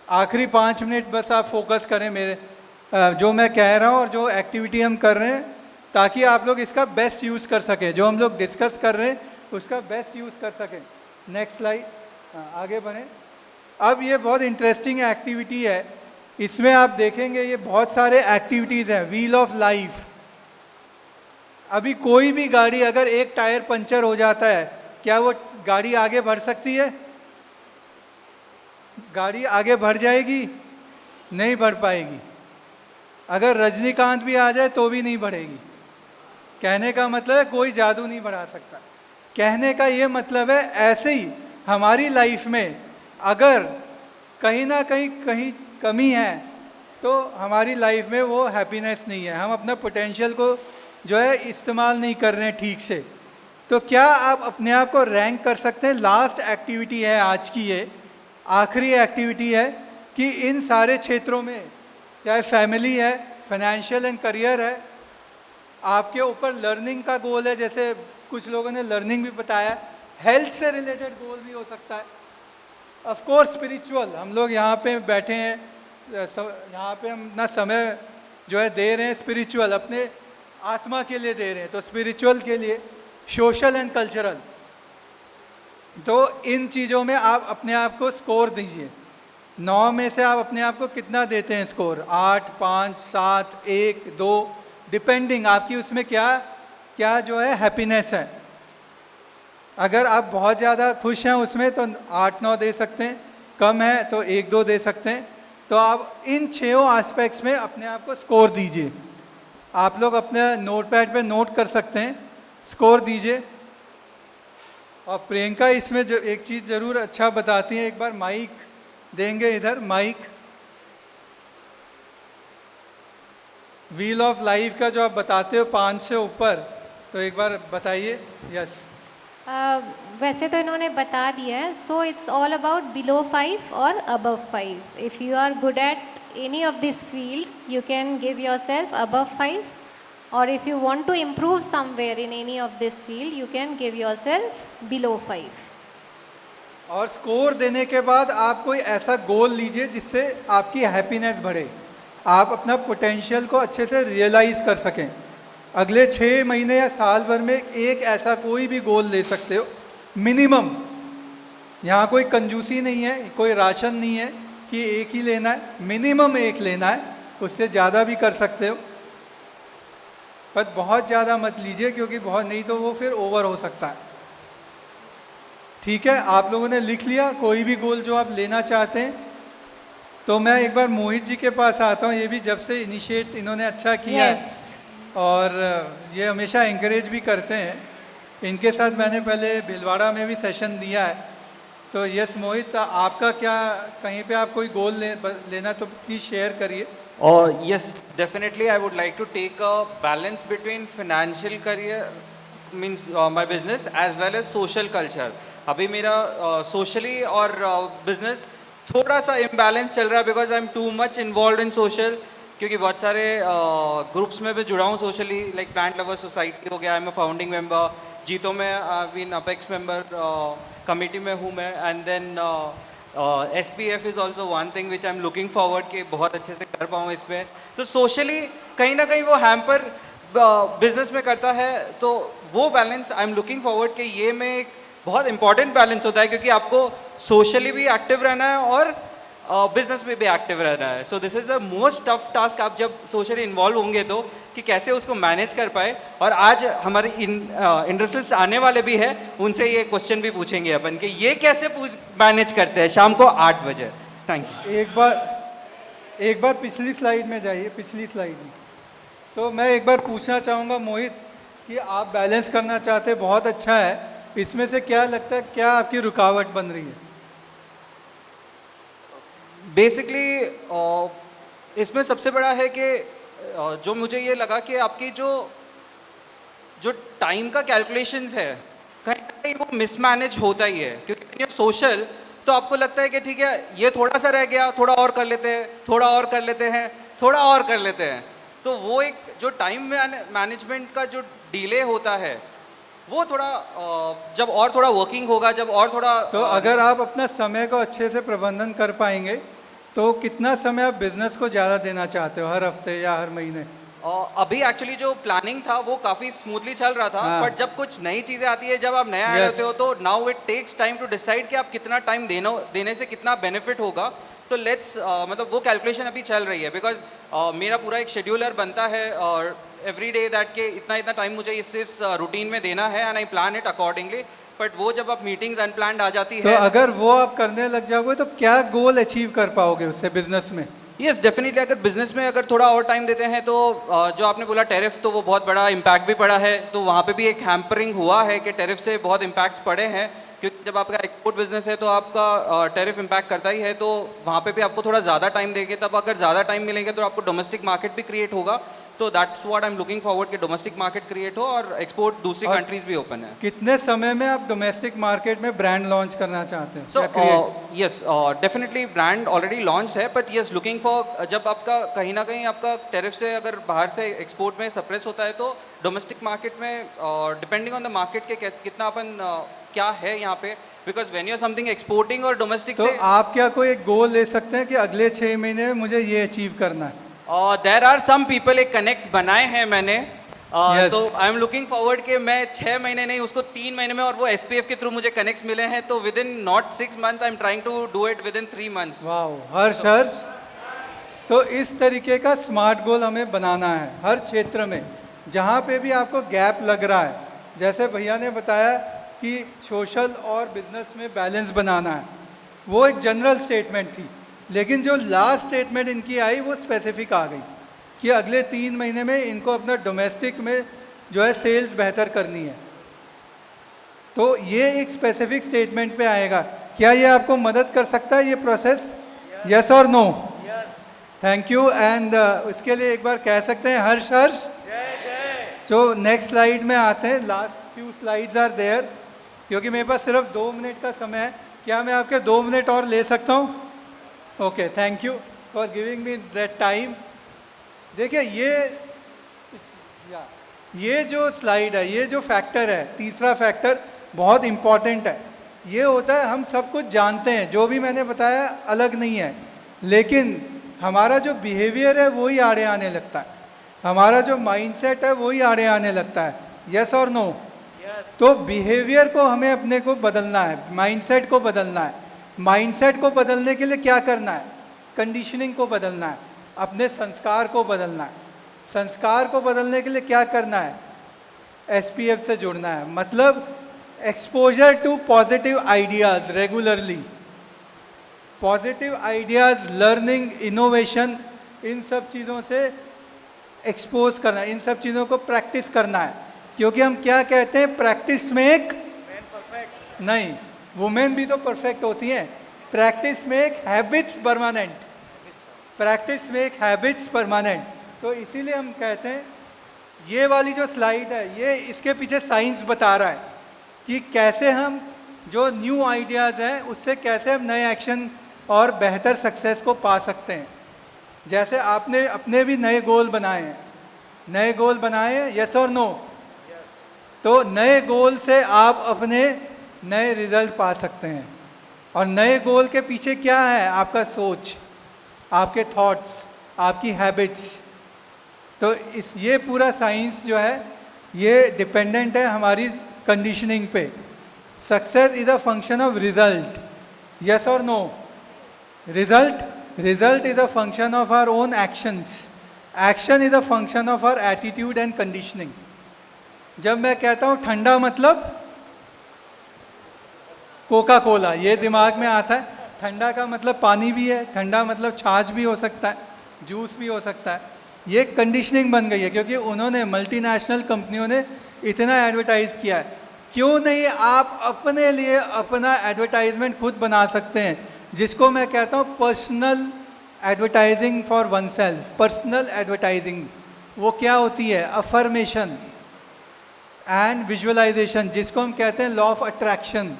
आखिरी 5 मिनट बस आप फोकस करें मेरे जो मैं कह रहा हूँ और जो एक्टिविटी हम कर रहे हैं, ताकि आप लोग इसका बेस्ट यूज़ कर सकें, जो हम लोग डिस्कस कर रहे हैं उसका बेस्ट यूज़ कर सकें। नेक्स्ट स्लाइड, आगे बढ़ें। अब ये बहुत इंटरेस्टिंग एक्टिविटी है, इसमें आप देखेंगे ये बहुत सारे एक्टिविटीज़ हैं। Wheel of life. अभी कोई भी गाड़ी अगर एक टायर पंचर हो जाता है, क्या वो गाड़ी आगे बढ़ सकती है? गाड़ी आगे बढ़ जाएगी? नहीं बढ़ पाएगी। अगर रजनीकांत भी आ जाए तो भी नहीं बढ़ेगी। कहने का मतलब है कोई जादू नहीं बढ़ा सकता। कहने का ये मतलब है ऐसे ही हमारी लाइफ में अगर कहीं ना कहीं कमी है तो हमारी लाइफ में वो हैप्पीनेस नहीं है। हम अपना पोटेंशियल को जो है इस्तेमाल नहीं कर रहे हैं ठीक से। तो क्या आप अपने आप को रैंक कर सकते हैं? लास्ट एक्टिविटी है आज की, ये आखिरी एक्टिविटी है कि इन सारे क्षेत्रों में, चाहे फैमिली है, फाइनेंशियल एंड करियर है, आपके ऊपर लर्निंग का गोल है, जैसे कुछ लोगों ने लर्निंग भी बताया, हेल्थ से रिलेटेड गोल भी हो सकता है, ऑफ कोर्स स्पिरिचुअल। हम लोग यहाँ पे बैठे हैं, यहाँ पे हम अपना समय जो है दे रहे हैं स्पिरिचुअल, अपने आत्मा के लिए दे रहे हैं, तो स्पिरिचुअल के लिए, सोशल एंड कल्चरल। तो इन चीज़ों में आप अपने आप को स्कोर दीजिए। 9 में से आप अपने आप को कितना देते हैं स्कोर? 8, 5, 7, 1, 2, डिपेंडिंग आपकी उसमें क्या क्या जो है हैप्पीनेस है। अगर आप बहुत ज़्यादा खुश हैं उसमें तो 8, 9 दे सकते हैं, कम है तो 1, 2 दे सकते हैं। तो आप इन 6 एस्पेक्ट्स में अपने आप को स्कोर दीजिए। आप लोग अपने नोटपैड पे नोट कर सकते हैं, स्कोर दीजिए। और प्रियंका इसमें एक चीज़ ज़रूर अच्छा बताती हैं, एक बार माइक देंगे इधर, माइक। व्हील ऑफ लाइफ का जो आप बताते हो 5 से ऊपर, तो एक बार बताइए। यस, वैसे तो इन्होंने बता दिया है। So it's all about below 5 और above 5। If you are good at any of this field you can give yourself above 5, और if you want to improve somewhere in any of this field you can give yourself below 5। और score देने के बाद आप कोई ऐसा गोल लीजिए जिससे आपकी हैप्पीनेस बढ़े, आप अपना पोटेंशियल को अच्छे से रियलाइज़ कर सकें। अगले 6 महीने या साल भर में एक ऐसा कोई भी गोल ले सकते हो, मिनिमम। यहाँ कोई कंजूसी नहीं है, कोई राशन नहीं है कि एक ही लेना है, मिनिमम एक लेना है, उससे ज़्यादा भी कर सकते हो, पर बहुत ज़्यादा मत लीजिए क्योंकि बहुत नहीं तो वो फिर ओवर हो सकता है। ठीक है, आप लोगों ने लिख लिया कोई भी गोल जो आप लेना चाहते हैं? तो मैं एक बार मोहित जी के पास आता हूँ। ये भी जब से इनिशिएट इन्होंने अच्छा किया है और ये हमेशा इंकरेज भी करते हैं। इनके साथ मैंने पहले भिलवाड़ा में भी सेशन दिया है। तो यस मोहित, आपका क्या कहीं पे आप कोई गोल लेना तो प्लीज़ शेयर करिए। Yes, definitely. I would like to take a balance between financial career, means my business, as well as social culture. अभी मेरा socially और business थोड़ा सा imbalance चल रहा है because I'm too much involved in social, क्योंकि बहुत सारे ग्रुप्स में भी जुड़ा हूँ socially, like Plant Lovers Society हो गया, I'm a founding member, जीतो में I've been apex member, committee में हूँ मैं, and then SPF is also one thing which I'm looking forward कि बहुत अच्छे से कर पाऊँ इस पे। तो सोशली कहीं ना कहीं वो हैम्पर बिजनेस में करता है, तो वो balance I am looking forward कि ये में एक बहुत इंपॉर्टेंट बैलेंस होता है, क्योंकि आपको सोशली भी एक्टिव रहना है और बिजनेस में भी एक्टिव रहना है। So this is the most tough task, आप जब सोशली इन्वॉल्व होंगे तो, कि कैसे उसको मैनेज कर पाए। और आज हमारे इंडस्ट्रियलिस्ट आने वाले भी हैं, उनसे ये क्वेश्चन भी पूछेंगे अपन कि ये कैसे मैनेज करते हैं शाम को 8 बजे। Thank you. एक बार पिछली स्लाइड में जाइए, पिछली स्लाइड में। तो मैं एक बार पूछना चाहूँगा मोहित कि आप बैलेंस करना चाहते, बहुत अच्छा है, इसमें से क्या लगता है क्या आपकी रुकावट बन रही है? बेसिकली इसमें सबसे बड़ा है कि जो मुझे ये लगा कि आपकी जो टाइम का कैलकुलेशंस है, कहीं ना कहीं वो मिसमैनेज होता ही है। क्योंकि सोशल तो आपको लगता है कि ठीक है ये थोड़ा सा रह गया, थोड़ा और कर लेते हैं, थोड़ा और कर लेते हैं, थोड़ा और कर लेते हैं। तो वो एक जो टाइम मैनेजमेंट का जो डिले होता है, वो थोड़ा जब और थोड़ा वर्किंग होगा, जब और थोड़ा तो अगर आप अपना समय को अच्छे से प्रबंधन कर पाएंगे तो कितना समय आप बिजनेस को ज़्यादा देना चाहते हो, हर हफ्ते या हर महीने? अभी एक्चुअली जो प्लानिंग था वो काफ़ी स्मूथली चल रहा था, हाँ। बट जब कुछ नई चीज़ें आती है, जब आप नया ऐड Yes. होते हो, तो now it takes time to decide कि आप कितना टाइम देने से कितना बेनिफिट होगा। तो लेट्स मतलब वो कैलकुलेशन अभी चल रही है, बिकॉज मेरा पूरा एक शेड्यूलर बनता है और एवरी डे दैट के इतना इतना टाइम मुझे इस रूटीन में देना है, and I plan it accordingly. But वो जब आप मीटिंग्स अनप्लान्ड आ जाती तो है, अगर वो आप करने लग जाओगे तो क्या गोल अचीव कर पाओगे उससे बिजनेस में? यस डेफिनेटली, अगर बिजनेस में अगर थोड़ा और टाइम देते हैं तो जो आपने बोला टैरिफ, तो वो बहुत बड़ा इम्पैक्ट भी पड़ा है, तो वहाँ पे भी एक हैम्परिंग हुआ है कि टैरिफ से बहुत इम्पैक्ट्स पड़े हैं, क्योंकि जब आपका एक्सपोर्ट बिजनेस है तो आपका टैरिफ इम्पैक्ट करता ही है, तो वहाँ पे भी आपको थोड़ा ज़्यादा टाइम देंगे, तब अगर ज़्यादा टाइम मिलेंगे तो आपको डोमेस्टिक मार्केट भी क्रिएट होगा। तो that's what I am looking forward कि डोमेस्टिक मार्केट क्रिएट हो और एक्सपोर्ट दूसरी और कंट्रीज भी ओपन है। कितने समय में आप डोमेस्टिक मार्केट में ब्रांड लॉन्च करना चाहते हैं सो या create? Yes definitely brand already launch है, बट यस लुकिंग फॉर, जब आपका कहीं ना कहीं आपका टैरिफ से अगर बाहर से एक्सपोर्ट में सप्रेस होता है, तो डोमेस्टिक मार्केट में डिपेंडिंग ऑन द मार्केट के कितना अपन क्या है यहाँ पे, because when you are something exporting और डोमेस्टिक तो से आप क्या कोई एक गोल ले सकते हैं कि अगले 6 महीने में मुझे ये अचीव करना है? देर आर सम पीपल, एक कनेक्ट बनाए हैं मैंने, Yes. तो आई एम लुकिंग फॉरवर्ड कि मैं 6 महीने नहीं, उसको 3 महीने में, और वो SPF के थ्रू मुझे कनेक्ट्स मिले हैं, तो within not 6 month I am trying to do it within 3 months. Wow, Harsh. तो इस तरीके का स्मार्ट गोल हमें बनाना है हर क्षेत्र में, जहाँ पे भी आपको गैप लग रहा है। जैसे भैया ने बताया कि सोशल और बिजनेस में बैलेंस बनाना है, वो एक जनरल स्टेटमेंट थी, लेकिन जो लास्ट स्टेटमेंट इनकी आई वो स्पेसिफिक आ गई कि अगले 3 महीने में इनको अपना डोमेस्टिक में जो है सेल्स बेहतर करनी है। तो ये एक स्पेसिफिक स्टेटमेंट पे आएगा। क्या ये आपको मदद कर सकता है ये प्रोसेस? यस और नो? Thank you. एंड इसके लिए एक बार कह सकते हैं हर्ष। जो नेक्स्ट स्लाइड में आते हैं, last few slides are there, क्योंकि मेरे पास सिर्फ 2 मिनट का समय है। क्या मैं आपके 2 मिनट और ले सकता हूँ? Okay, thank you for giving me that time. देखिए ये जो स्लाइड है, ये जो फैक्टर है, तीसरा फैक्टर बहुत इम्पॉर्टेंट है। ये होता है, हम सब कुछ जानते हैं, जो भी मैंने बताया अलग नहीं है, लेकिन हमारा जो बिहेवियर है वही आड़े आने लगता है, हमारा जो माइंडसेट है वही आड़े आने लगता है। यस और नो? तो बिहेवियर को हमें अपने को बदलना है, माइंडसेट को बदलना है। माइंडसेट को बदलने के लिए क्या करना है? कंडीशनिंग को बदलना है, अपने संस्कार को बदलना है। संस्कार को बदलने के लिए क्या करना है? SPF से जुड़ना है, मतलब exposure to positive ideas regularly, positive ideas, learning, innovation, इन सब चीज़ों से एक्सपोज करना है, इन सब चीज़ों को प्रैक्टिस करना है। क्योंकि हम क्या कहते हैं, प्रैक्टिस मेक नहीं, वुमेन भी तो परफेक्ट होती हैं। Practice make habits permanent, practice make habits permanent. तो इसीलिए हम कहते हैं, ये वाली जो स्लाइड है, ये इसके पीछे साइंस बता रहा है कि कैसे हम जो न्यू आइडियाज़ हैं उससे कैसे हम नए एक्शन और बेहतर सक्सेस को पा सकते हैं। जैसे आपने अपने भी नए गोल बनाए हैं, नए गोल बनाए हैं, यस और नो? तो नए गोल से आप अपने नए रिजल्ट पा सकते हैं। और नए गोल के पीछे क्या है? आपका सोच, आपके थॉट्स, आपकी हैबिट्स। तो ये पूरा साइंस जो है ये डिपेंडेंट है हमारी कंडीशनिंग पे। Success is a function of result, yes और no? Result is a function of our own actions, action is a function of our attitude and conditioning. जब मैं कहता हूँ ठंडा मतलब कोका कोला, ये दिमाग में आता है। ठंडा का मतलब पानी भी है, ठंडा मतलब छाछ भी हो सकता है, जूस भी हो सकता है। ये कंडीशनिंग बन गई है क्योंकि उन्होंने, मल्टीनेशनल कंपनियों ने इतना एडवर्टाइज किया है। क्यों नहीं आप अपने लिए अपना एडवर्टाइजमेंट खुद बना सकते हैं, जिसको मैं कहता हूँ personal advertising for one self. Personal advertising वो क्या होती है? अफर्मेशन एंड विजुअलाइजेशन, जिसको हम कहते हैं लॉ ऑफ अट्रैक्शन।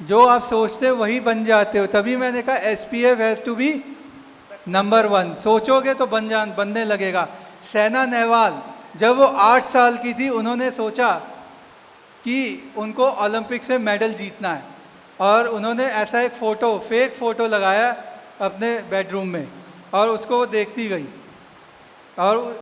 जो आप सोचते हो वही बन जाते हो। तभी मैंने कहा SPF has to be number 1। सोचोगे तो बनने लगेगा। सैना नेहवाल जब वो 8 साल की थी, उन्होंने सोचा कि उनको ओलंपिक्स में मेडल जीतना है, और उन्होंने ऐसा एक फ़ोटो, फेक फ़ोटो लगाया अपने बेडरूम में और उसको वो देखती गई और